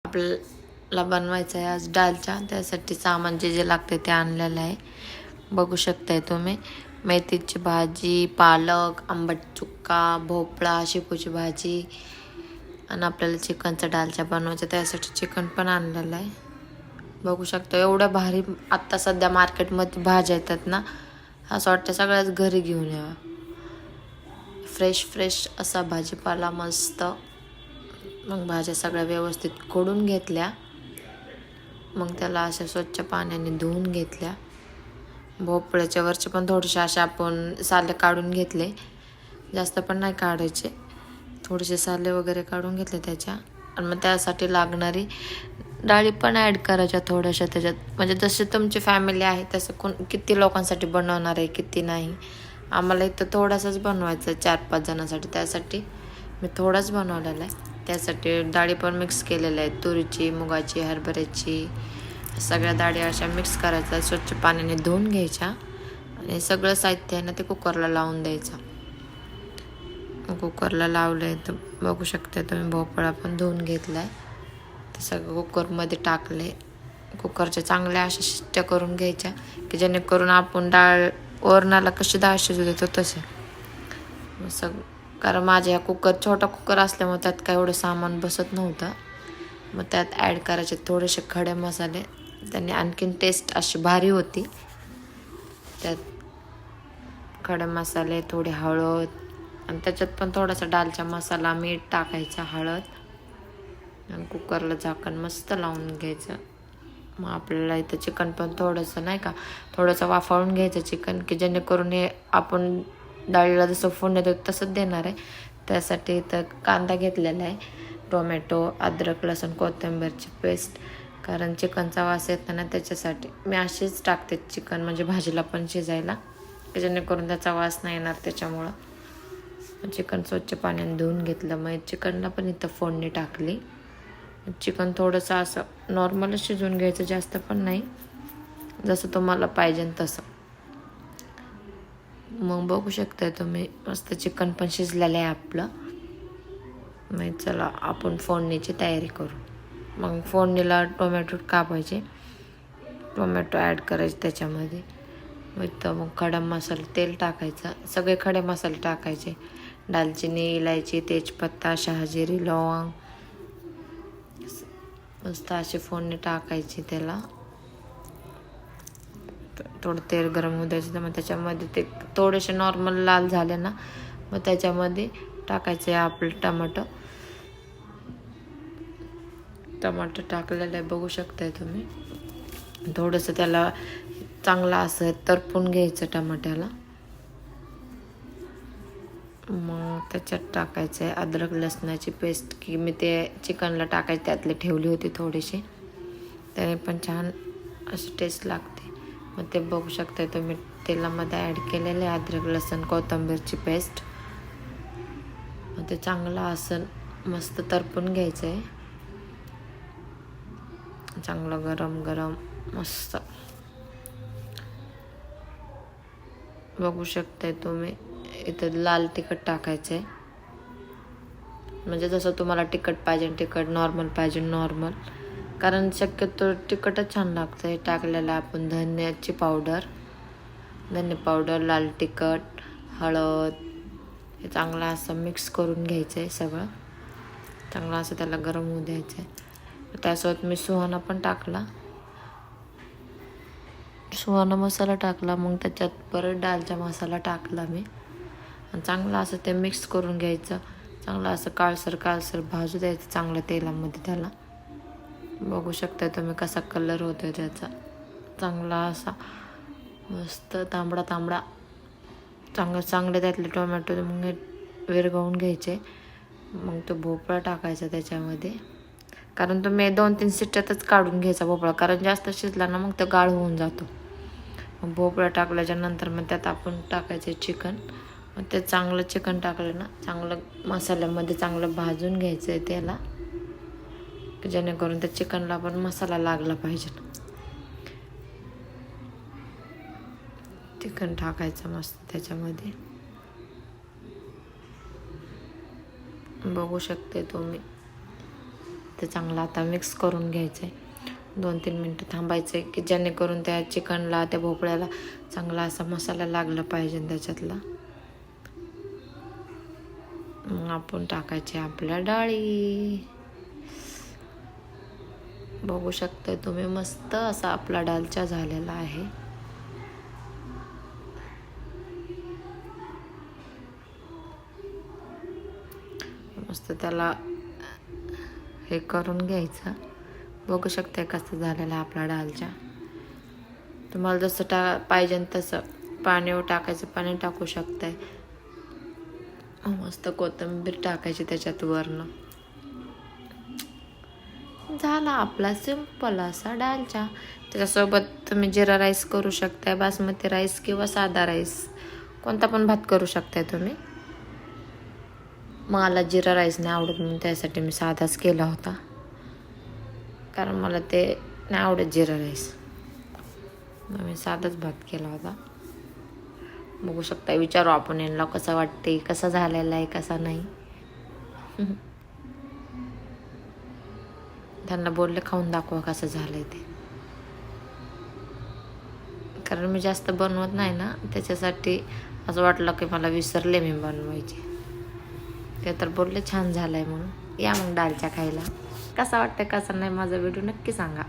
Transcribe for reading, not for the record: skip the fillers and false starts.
आपल्याला बनवायचं आहे आज डालच्या, त्यासाठी सामान जे जे लागते ते आणलेलं आहे. बघू शकताय तुम्ही, मेथीची भाजी, पालक, आंबट चुक्का, भोपळा, शेपूची भाजी आणि आपल्याला चिकनचा डालच्या बनवायचा, त्यासाठी चिकन पण आणलेलं आहे. बघू शकता एवढ्या भारी आत्ता सध्या मार्केटमध्ये भाज्या येतात ना, असं वाटतं सगळ्याच घरी घेऊन यावं. फ्रेश फ्रेश असा भाजीपाला मस्त. मग भाज्या सगळ्या व्यवस्थित खोडून घेतल्या, मग त्याला अशा स्वच्छ पाण्याने धुवून घेतल्या. भोपळ्याच्या वरचे पण थोडेसे असे आपण साले काढून घेतले, जास्त पण नाही काढायचे, थोडेसे साले वगैरे काढून घेतले त्याच्या. आणि मग त्यासाठी लागणारी डाळी पण ॲड करायच्या थोड्याशा त्याच्यात, म्हणजे जसे तुमची फॅमिली आहे तसं किती लोकांसाठी बनवणार आहे किती नाही. आम्हाला इथं थोडासाच बनवायचं 4-5 जणांसाठी, त्यासाठी मी थोडाच बनवलेला आहे. त्यासाठी डाळी पण मिक्स केलेल्या आहेत, तुरीची, मुगाची, हरभऱ्याची, सगळ्या डाळी अशा मिक्स करायच्या, स्वच्छ पाण्याने धुवून घ्यायच्या आणि सगळं साहित्य आहे ना ते कुकरला लावून द्यायचं. कुकरला लावलं आहे तर बघू शकता तुम्ही, भोपळा पण धुवून घेतला आहे, ते सगळं कुकरमध्ये टाकले. कुकरच्या चांगल्या अशा शिट्ट्या करून घ्यायच्या की जेणेकरून आपण डाळ वरणाला कशी डाळ शिजू देतो तसे. कारण माझ्या ह्या छोटा कुकर असल्यामुळे त्यात काय एवढं सामान बसत नव्हतं. मग त्यात ॲड करायचे थोडेसे खडे मसाले, त्यांनी आणखीन टेस्ट अशी भारी होती. त्यात खडे मसाले, थोडी हळद आणि त्याच्यात पण थोडासा डालचा मसाला, मीठ टाकायचा, हळद, आणि कुकरला झाकण मस्त लावून घ्यायचं. मग आपल्याला इथं चिकन पण थोडंसं नाही का, थोडंसं वाफाळून घ्यायचं चिकन की जेणेकरून हे आपण डाळीला जसं फोडणी देतो तसंच देणार आहे. त्यासाठी इथं कांदा घेतलेला आहे, टोमॅटो, अद्रक, लसूण, कोथिंबीरची पेस्ट, कारण चिकनचा वास येतो ना त्याच्यासाठी मी अशीच टाकते चिकन, म्हणजे भाजीला पण शिजायला की जेणेकरून त्याचा वास नाही येणार. त्याच्यामुळं चिकन स्वच्छ पाण्याने धुवून घेतलं. मग चिकनला पण इथं फोडणी टाकली. चिकन थोडंसं असं नॉर्मलच शिजवून घ्यायचं, जास्त पण नाही, जसं तुम्हाला पाहिजे तसं. मग बघू शकताय तुम्ही, मस्त चिकन पण शिजलेलं आहे आपलं. मग चला आपण फोडणीची तयारी करू. मग फोडणीला टोमॅटो कापायचे, टोमॅटो ॲड करायचे त्याच्यामध्ये. मग खडा मसाला, तेल टाकायचं, सगळे खडे मसाले टाकायचे, दालचिनी, इलायची, तेजपत्ता, शहाजिरी, लवंग, मस्त अशी फोडणी टाकायची. त्याला थोडं तेल गरम होऊ द्यायचं. मग त्याच्यामध्ये ते थोडेसे नॉर्मल लाल झाले ना, मग त्याच्यामध्ये टाकायचे आपलं टमाटर टाकलेलं आहे, बघू शकताय तुम्ही. थोडंसं त्याला चांगलं असं तरपून घ्यायचं टमाट्याला. मग त्याच्यात टाकायचं आहे अद्रक लसणाची पेस्ट, की मी ते चिकनला टाकायची त्यातले ठेवली होती थोडीशी, त्याने पण छान अशी टेस्ट लागते. मग ते बघू शकता तुम्ही, तेलामध्ये ॲड केलेलं आहे अद्रक लसूण कोथिंबीरची पेस्ट. मग ते चांगलं असं मस्त तरपून घ्यायचं आहे, चांगलं गरम गरम मस्त. बघू शकताय तुम्ही, इथं लाल तिखट टाकायचं आहे, म्हणजे जसं तुम्हाला तिखट पाहिजे तिखट, नॉर्मल पाहिजे नॉर्मल, कारण शक्यतो तिखटच छान लागतं. हे टाकलेलं आपण धन्याची पावडर, धने पावडर, लाल तिखट, हळद, हे चांगलं असं मिक्स करून घ्यायचं आहे सगळं. चांगलं असं त्याला गरम होऊ द्यायचं आहे. त्यासोबत मी सुहाणा पण टाकला, सुहाणा मसाला टाकला. मग त्याच्यात परत डालचा मसाला टाकला मी, आणि चांगलं असं ते मिक्स करून घ्यायचं. चांगलं असं काळसर भाजू द्यायचं चांगलं तेलामध्ये त्याला. बघू शकता तुम्ही कसा कलर होतो त्याचा, चांगला असा मस्त तांबडा चांगले त्यातले टोमॅटो मग विरघळून घ्यायचे. मग तो भोपळा टाकायचा त्याच्यामध्ये, कारण तुम्ही 2-3 शिट्ट्यातच काढून घ्यायचा भोपळा, कारण जास्त शिजला ना मग तो गाळ होऊन जातो. मग भोपळा टाकल्याच्या नंतर मग त्यात आपण टाकायचे चिकन. मग ते चांगलं चिकन टाकलं ना, चांगलं मसाल्यामध्ये चांगलं भाजून घ्यायचं आहे त्याला, की जेणेकरून त्या चिकनला पण मसाला लागला पाहिजे. चिकन टाकायचं मस्त त्याच्यामध्ये, बघू शकते तुम्ही. ते चांगलं आता मिक्स करून घ्यायचं आहे. 2-3 मिनटं थांबायचं आहे की जेणेकरून त्या चिकनला त्या भोपळ्याला चांगला असा मसाला लागला पाहिजे त्याच्यातला. मग आपण टाकायचे आपल्या डाळी. बघू शकता तुम्ही मस्त असा आपला डालचा झालेला आहे. मस्त त्याला हे करून घ्यायचं. बघू शकता कसं झालेलं आपला डालचा. तुम्हाला जसं पाहिजे तसं पाणी टाकायचं, पाणी टाकू शकताय. मस्त कोथिंबीर टाकायची त्याच्यात वरनं. झाला आपला सिंपल असा डालचा. त्याच्यासोबत तुम्ही जिरा राईस करू शकताय, बासमती राईस किंवा साधा राईस, कोणता पण भात करू शकताय तुम्ही. मला जिरा राईस नाही आवडत म्हणून त्यासाठी मी साधाच केला होता, कारण मला ते नाही आवडत जिरा राईस. मग मी साधाच भात केला होता. बघू शकता. विचारू आपण यांना कसं वाटते, कसा झालेला आहे कसा नाही. त्यांना बोलले खाऊन दाखवा कसं झालंय ते, कारण मी जास्त बनवत नाही ना, त्याच्यासाठी असं वाटलं की मला विसरले मी बनवायचे. ते तर बोलले छान झालंय म्हणून. या मग डालचा खायला. कसा वाटतं कसा नाही माझा व्हिडिओ नक्की सांगा.